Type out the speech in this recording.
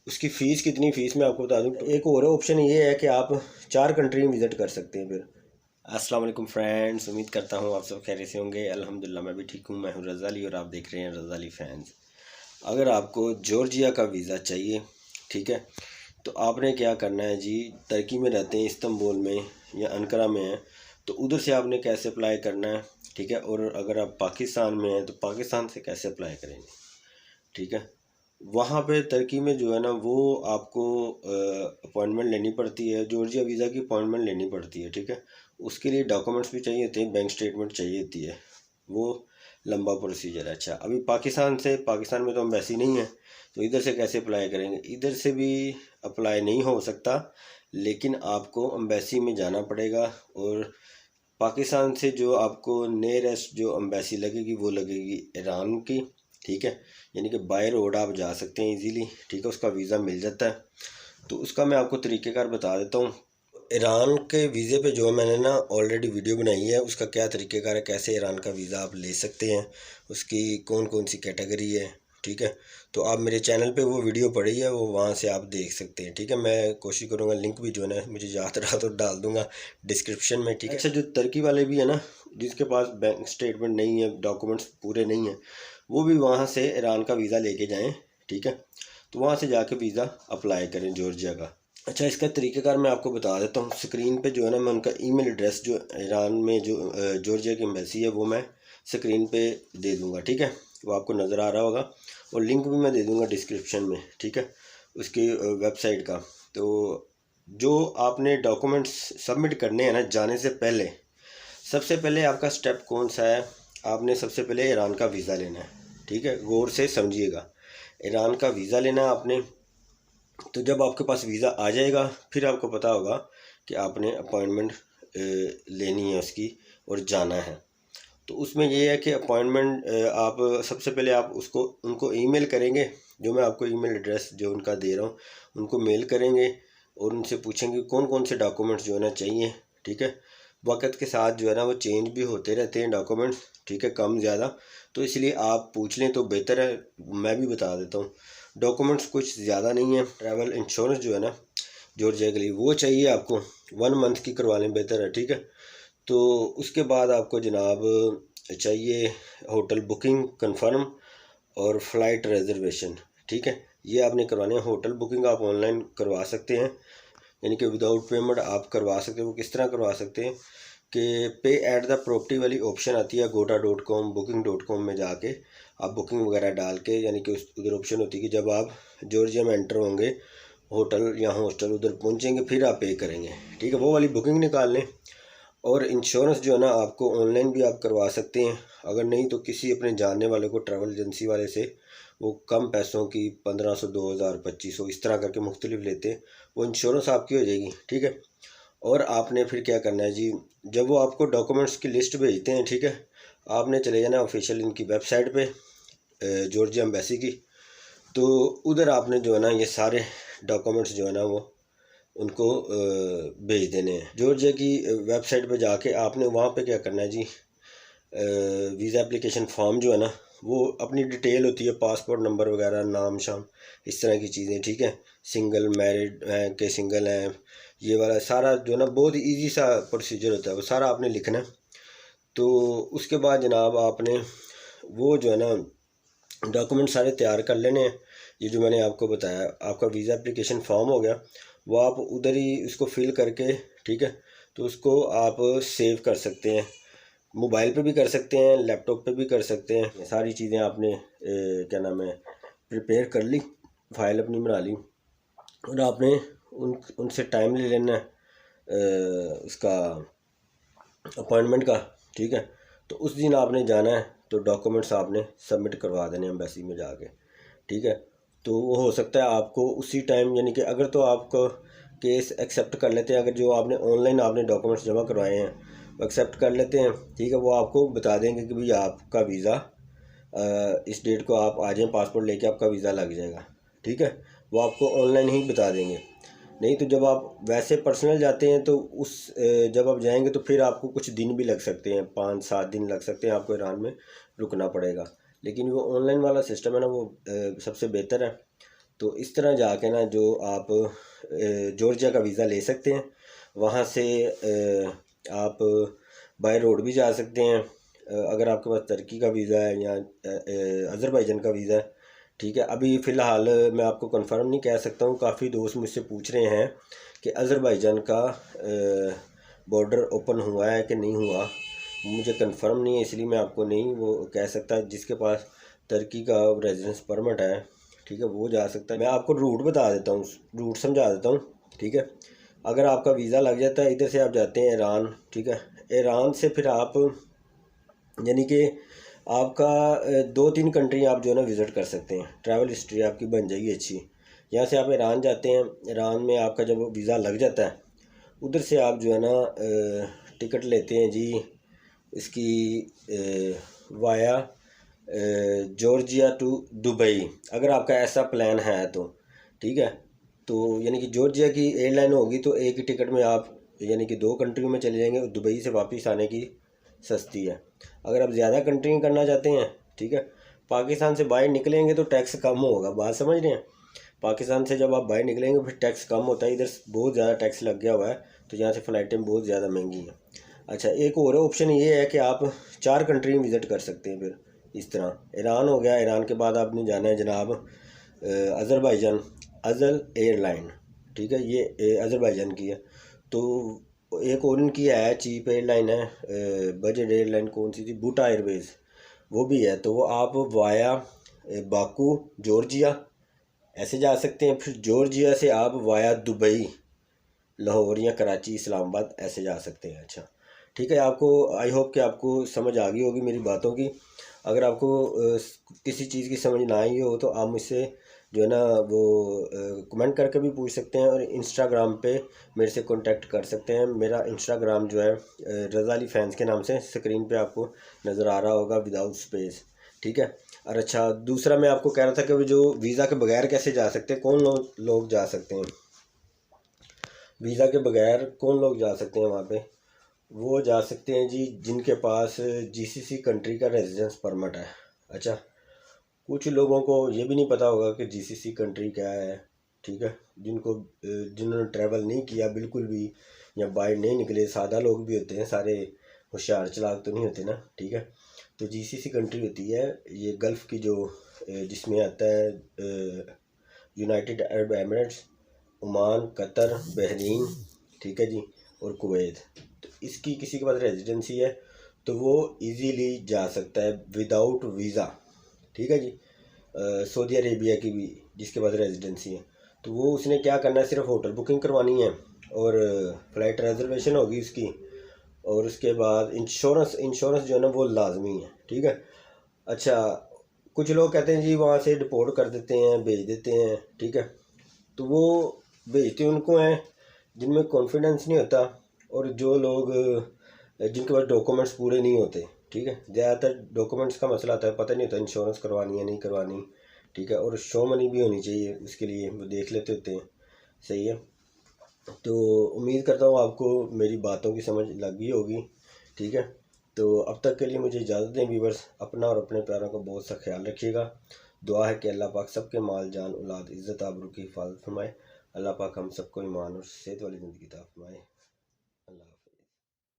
उसकी फ़ीस कितनी, फ़ीस मैं आपको बता दूं। एक और ऑप्शन ये है कि आप 4 कंट्री विज़िट कर सकते हैं। फिर अस्सलाम वालेकुम फ्रेंड्स, उम्मीद करता हूँ आप सब खैरियत से होंगे। अल्हम्दुलिल्लाह मैं भी ठीक हूँ। मैं हूँ रज़ा अली और आप देख रहे हैं रज़ा अली फैंस। अगर आपको जॉर्जिया का वीज़ा चाहिए, ठीक है, तो आपने क्या करना है जी, तुर्की में रहते हैं, इस्तांबुल में या अंकारा में है, तो उधर से आपने कैसे अप्लाई करना है, ठीक है। और अगर आप पाकिस्तान में हैं तो पाकिस्तान से कैसे अप्लाई करेंगे, ठीक है। वहाँ पे तुर्की में जो है ना, वो आपको अपॉइंटमेंट लेनी पड़ती है, जॉर्जिया वीज़ा की अपॉइंटमेंट लेनी पड़ती है, ठीक है। उसके लिए डॉक्यूमेंट्स भी चाहिए होते हैं, बैंक स्टेटमेंट चाहिए होती है, वो लंबा प्रोसीजर है। अच्छा, अभी पाकिस्तान में तो एम्बेसी नहीं है, तो इधर से कैसे अप्लाई करेंगे। इधर से भी अप्लाई नहीं हो सकता, लेकिन आपको एम्बेसी में जाना पड़ेगा। और पाकिस्तान से जो आपको नियरेस्ट जो एम्बेसी लगेगी वो लगेगी ईरान की, ठीक है। यानी कि बाय रोड आप जा सकते हैं इजीली, ठीक है, उसका वीज़ा मिल जाता है। तो उसका मैं आपको तरीक़ेकार बता देता हूँ। ईरान के वीज़े पे जो है मैंने ना ऑलरेडी वीडियो बनाई है, उसका क्या तरीक़ेकार है, कैसे ईरान का वीज़ा आप ले सकते हैं, उसकी कौन कौन सी कैटेगरी है, ठीक है। तो आप मेरे चैनल पे वो वीडियो पड़ी है, वो वहाँ से आप देख सकते हैं, ठीक है। मैं कोशिश करूँगा लिंक भी जो है ना, मुझे याद रहा तो डाल दूँगा डिस्क्रिप्शन में, ठीक है। अच्छा, जो तुर्की वाले भी है ना, जिसके पास बैंक स्टेटमेंट नहीं है, डॉक्यूमेंट्स पूरे नहीं हैं, वो भी वहाँ से ईरान का वीज़ा लेके जाएँ, ठीक है। तो वहाँ से जाके वीज़ा अप्लाई करें जॉर्जिया का। अच्छा, इसका तरीक़ेकार मैं आपको बता देता हूँ। स्क्रीन पे जो है ना, मैं उनका ईमेल एड्रेस जो ईरान में जो जॉर्जिया की एम्बेसी है वो मैं स्क्रीन पे दे दूँगा, ठीक है। वो आपको नज़र आ रहा होगा, और लिंक भी मैं दे दूँगा डिस्क्रिप्शन में, ठीक है, उसकी वेबसाइट का। तो जो आपने डॉक्यूमेंट्स सबमिट करने हैं ना जाने से पहले, सबसे पहले आपका स्टेप कौन सा है, आपने सबसे पहले ईरान का वीज़ा लेना है, ठीक है। गौर से समझिएगा, ईरान का वीज़ा लेना है आपने। तो जब आपके पास वीज़ा आ जाएगा, फिर आपको पता होगा कि आपने अपॉइंटमेंट लेनी है उसकी और जाना है। तो उसमें ये है कि अपॉइंटमेंट आप सबसे पहले आप उसको उनको ईमेल करेंगे, जो मैं आपको ईमेल एड्रेस जो उनका दे रहा हूँ उनको मेल करेंगे, और उनसे पूछेंगे कौन कौन से डॉक्यूमेंट्स जो है ना चाहिए, ठीक है। वक्त के साथ जो है ना वो चेंज भी होते रहते हैं डॉक्यूमेंट्स, ठीक है, कम ज़्यादा, तो इसलिए आप पूछ लें तो बेहतर है। मैं भी बता देता हूँ, डॉक्यूमेंट्स कुछ ज़्यादा नहीं है। ट्रैवल इंश्योरेंस जो है ना जॉर्जिया के लिए, वो चाहिए आपको, 1 मंथ की करवा लें, बेहतर है, ठीक है। तो उसके बाद आपको जनाब चाहिए होटल बुकिंग कंफर्म और फ़्लाइट रिजर्वेशन, ठीक है। ये आपने करवाने हैं। होटल बुकिंग आप ऑनलाइन करवा सकते हैं, यानी कि विदाउट पेमेंट आप करवा सकते हैं। वो किस तरह करवा सकते हैं कि पे एट द प्रॉपर्टी वाली ऑप्शन आती है goda.com booking.com में जाके आप बुकिंग वगैरह डाल के, यानी कि उधर ऑप्शन होती है कि जब आप जॉर्जिया में एंटर होंगे, होटल या हॉस्टल उधर पहुंचेंगे, फिर आप पे करेंगे, ठीक है। वो वाली बुकिंग निकाल लें। और इंश्योरेंस जो है ना आपको ऑनलाइन भी आप करवा सकते हैं, अगर नहीं तो किसी अपने जानने वाले को, ट्रैवल एजेंसी वाले से, वो कम पैसों की 1500 2000 2500 इस तरह करके मुख्तलिफ लेते हैं, वो इंश्योरेंस आपकी हो जाएगी, ठीक है। और आपने फिर क्या करना है जी, जब वो आपको डॉक्यूमेंट्स की लिस्ट भेजते हैं, ठीक है, आपने चले जाना ऑफिशियल इनकी वेबसाइट पे, जॉर्जिया एम्बेसी की। तो उधर आपने जो है ना ये सारे डॉक्यूमेंट्स जो है ना वो उनको भेज देने हैं। जॉर्जिया की वेबसाइट पे जाके आपने वहाँ पे क्या करना है जी, वीज़ा एप्लीकेशन फॉर्म जो है ना, वो अपनी डिटेल होती है, पासपोर्ट नंबर वगैरह, नाम शाम, इस तरह की चीज़ें, ठीक है। सिंगल मैरिड हैं कि सिंगल हैं, ये वाला सारा जो है ना बहुत इजी सा प्रोसीजर होता है, वो सारा आपने लिखना है। तो उसके बाद जनाब आपने वो जो है ना डॉक्यूमेंट सारे तैयार कर लेने हैं। ये जो मैंने आपको बताया, आपका वीज़ा एप्लीकेशन फॉर्म हो गया, वो आप उधर ही उसको फिल करके, ठीक है, तो उसको आप सेव कर सकते हैं। मोबाइल पे भी कर सकते हैं, लैपटॉप पे भी कर सकते हैं। सारी चीज़ें आपने क्या नाम है प्रिपेयर कर ली, फाइल अपनी बना ली, और आपने उनसे टाइम ले लेना है उसका अपॉइंटमेंट का, ठीक है। तो उस दिन आपने जाना है, तो डॉक्यूमेंट्स आपने सबमिट करवा देने एम्बेसी में जाके, ठीक है। तो वो हो सकता है आपको उसी टाइम, यानी कि अगर तो आपको केस एक्सेप्ट कर लेते हैं, अगर जो आपने ऑनलाइन आपने डॉक्यूमेंट्स जमा करवाए हैं वो एक्सेप्ट कर लेते हैं, ठीक है, वो आपको बता देंगे कि भाई आपका वीज़ा इस डेट को आप आ जाएँ, पासपोर्ट लेके आपका वीज़ा लग जाएगा, ठीक है। वो आपको ऑनलाइन ही बता देंगे। नहीं तो जब आप वैसे पर्सनल जाते हैं तो जब आप जाएंगे तो फिर आपको कुछ दिन भी लग सकते हैं, 5-7 दिन लग सकते हैं, आपको ईरान में रुकना पड़ेगा। लेकिन वो ऑनलाइन वाला सिस्टम है ना, वो सबसे बेहतर है। तो इस तरह जाके ना जो आप जॉर्जिया का वीज़ा ले सकते हैं। वहाँ से आप बाय रोड भी जा सकते हैं अगर आपके पास तुर्की का वीज़ा है या अज़रबैजान का वीज़ा है। ठीक है, अभी फ़िलहाल मैं आपको कंफर्म नहीं कह सकता हूँ। काफ़ी दोस्त मुझसे पूछ रहे हैं कि अज़रबैजान का बॉर्डर ओपन हुआ है कि नहीं हुआ। मुझे कंफर्म नहीं है, इसलिए मैं आपको नहीं वो कह सकता। जिसके पास तुर्की का रेजिडेंस परमिट है, ठीक है, वो जा सकता है। मैं आपको रूट बता देता हूँ, रूट समझा देता हूँ। ठीक है, अगर आपका वीज़ा लग जाता है, इधर से आप जाते हैं ईरान। ठीक है, ईरान से फिर आप यानी कि आपका 2-3 कंट्री आप जो है ना विज़िट कर सकते हैं। ट्रैवल हिस्ट्री आपकी बन जाएगी अच्छी। यहाँ से आप ईरान जाते हैं, ईरान में आपका जब वीज़ा लग जाता है, उधर से आप जो है ना टिकट लेते हैं जी इसकी वाया जॉर्जिया टू दुबई। अगर आपका ऐसा प्लान है तो ठीक है, तो यानी कि जॉर्जिया की एयरलाइन होगी तो एक ही टिकट में आप यानी कि 2 कंट्रियों में चले जाएंगे। दुबई से वापस आने की सस्ती है। अगर आप ज़्यादा कंट्री करना चाहते हैं, ठीक है, पाकिस्तान से बाहर निकलेंगे तो टैक्स कम होगा। बात समझ रहे हैं? पाकिस्तान से जब आप बाहर निकलेंगे फिर टैक्स कम होता है। इधर बहुत ज़्यादा टैक्स लग गया हुआ है, तो यहाँ से फ़्लाइटें बहुत ज़्यादा महंगी हैं। अच्छा, एक और ऑप्शन ये है कि आप 4 कंट्री विज़िट कर सकते हैं। फिर इस तरह ईरान हो गया, ईरान के बाद आपने जाना है जनाब अज़रबैजान, अज़ल एयरलाइन। ठीक है, ये अज़रबैजान की है। तो एक और इनकी है चीप एयरलाइन है, बजट एयरलाइन कौन सी थी, बूटा एयरवेज़, वो भी है। तो वो आप वाया बाकू जॉर्जिया ऐसे जा सकते हैं। फिर जॉर्जिया से आप वाया दुबई, लाहौर या कराची, इस्लामाबाद ऐसे जा सकते हैं। अच्छा ठीक है, आपको आई होप कि आपको समझ आ गई होगी मेरी बातों की। अगर आपको किसी चीज़ की समझ ना आई हो तो आप मुझसे जो है ना वो कमेंट करके भी पूछ सकते हैं, और इंस्टाग्राम पे मेरे से कांटेक्ट कर सकते हैं। मेरा इंस्टाग्राम जो है रज़ा अली फैंस के नाम से स्क्रीन पे आपको नज़र आ रहा होगा, विदाउट स्पेस। ठीक है, और अच्छा दूसरा मैं आपको कह रहा था कि वो जो वीज़ा के बगैर कैसे जा सकते हैं, कौन लोग जा सकते हैं वीज़ा के बगैर, कौन लोग जा सकते हैं वहाँ पे। वो जा सकते हैं जी जिनके पास जीसीसी कंट्री का रेजिडेंस परमिट है। अच्छा, कुछ लोगों को ये भी नहीं पता होगा कि जीसीसी कंट्री क्या है। ठीक है, जिन्होंने ट्रैवल नहीं किया बिल्कुल भी, या बाहर नहीं निकले, सादा लोग भी होते हैं, सारे होशियार चालाक तो नहीं होते ना। ठीक है, तो जीसीसी कंट्री होती है ये गल्फ़ की, जो जिसमें आता है United Arab Emirates, Oman, Qatar, Bahrain, ठीक है जी, और कुवैत। तो इसकी किसी के पास रेजिडेंसी है तो वो इजीली जा सकता है विदाउट वीज़ा। ठीक है जी, सऊदी अरेबिया की भी जिसके पास रेजिडेंसी है, तो वो उसने क्या करना है, सिर्फ होटल बुकिंग करवानी है और फ़्लाइट रिजर्वेशन होगी उसकी, और उसके बाद इंश्योरेंस जो है ना वो लाजमी है। ठीक है, अच्छा कुछ लोग कहते हैं जी वहाँ से डिपोर्ट कर देते हैं, भेज देते हैं। ठीक है, तो वो भेजते उनको हैं जिनमें कॉन्फिडेंस नहीं होता, और जो लोग जिनके पास डॉक्यूमेंट्स पूरे नहीं होते। ठीक है, ज़्यादातर डॉक्यूमेंट्स का मसला आता है, पता नहीं होता इंश्योरेंस करवानी है नहीं करवानी। ठीक है, और शो मनी भी होनी चाहिए उसके लिए, वो देख लेते होते हैं। सही है, तो उम्मीद करता हूँ आपको मेरी बातों की समझ लग गई होगी। ठीक है, तो अब तक के लिए मुझे इजाज़त दें व्यूवर्स। अपना और अपने प्यारों का बहुत सा ख्याल रखिएगा। दुआ है कि अल्लाह पाक सबके माल जान औलाद इज़्ज़त आबरू की हिफाजत फरमाए। अल्लाह पाक हम सबको ईमान और सेहत वाली ज़िंदगी अता फरमाए।